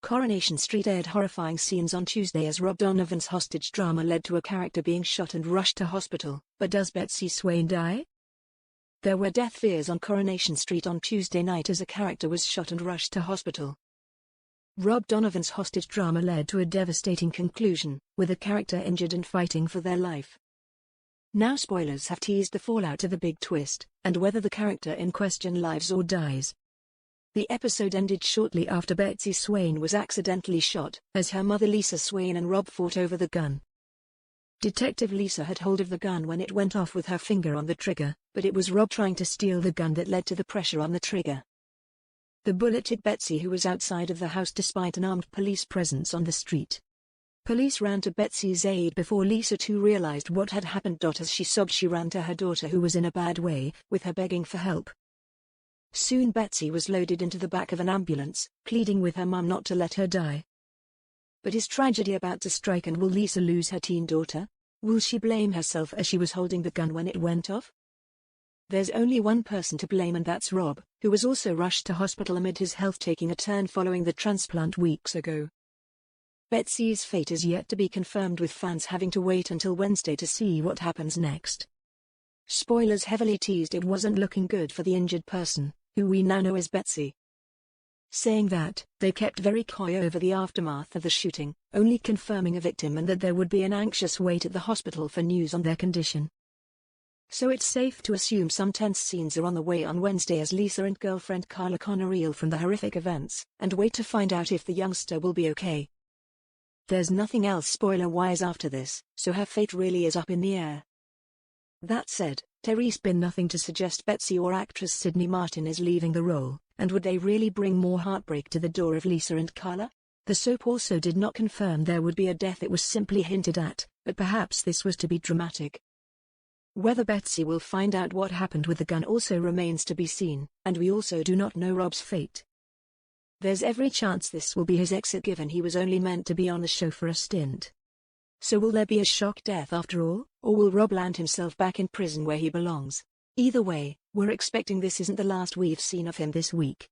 Coronation Street aired horrifying scenes on Tuesday as Rob Donovan's hostage drama led to a character being shot and rushed to hospital. But does Betsy Swain die? There were death fears on Coronation Street on Tuesday night as a character was shot and rushed to hospital. Rob Donovan's hostage drama led to a devastating conclusion, with a character injured and fighting for their life. Now spoilers have teased the fallout of the big twist, and whether the character in question lives or dies. The episode ended shortly after Betsy Swain was accidentally shot, as her mother Lisa Swain and Rob fought over the gun. Detective Lisa had hold of the gun when it went off with her finger on the trigger, but it was Rob trying to steal the gun that led to the pressure on the trigger. The bullet hit Betsy, who was outside of the house despite an armed police presence on the street. Police ran to Betsy's aid before Lisa too realized what had happened. As she sobbed, she ran to her daughter, who was in a bad way, with her begging for help. Soon Betsy was loaded into the back of an ambulance, pleading with her mum not to let her die. But is tragedy about to strike, and will Lisa lose her teen daughter? Will she blame herself as she was holding the gun when it went off? There's only one person to blame, and that's Rob, who was also rushed to hospital amid his health taking a turn following the transplant weeks ago. Betsy's fate is yet to be confirmed, with fans having to wait until Wednesday to see what happens next. Spoilers heavily teased it wasn't looking good for the injured person, who we now know as Betsy, saying that they kept very coy over the aftermath of the shooting, only confirming a victim and that there would be an anxious wait at the hospital for news on their condition. So it's safe to assume some tense scenes are on the way on Wednesday as Lisa and girlfriend Carla Connor reel from the horrific events and wait to find out if the youngster will be okay. There's nothing else spoiler-wise after this, so her fate really is up in the air. That said, there's been nothing to suggest Betsy or actress Sydney Martin is leaving the role, and would they really bring more heartbreak to the door of Lisa and Carla? The soap also did not confirm there would be a death. It was simply hinted at, but perhaps this was to be dramatic. Whether Betsy will find out what happened with the gun also remains to be seen, and we also do not know Rob's fate. There's every chance this will be his exit, given he was only meant to be on the show for a stint. So will there be a shock death after all, or will Rob land himself back in prison where he belongs? Either way, we're expecting this isn't the last we've seen of him this week.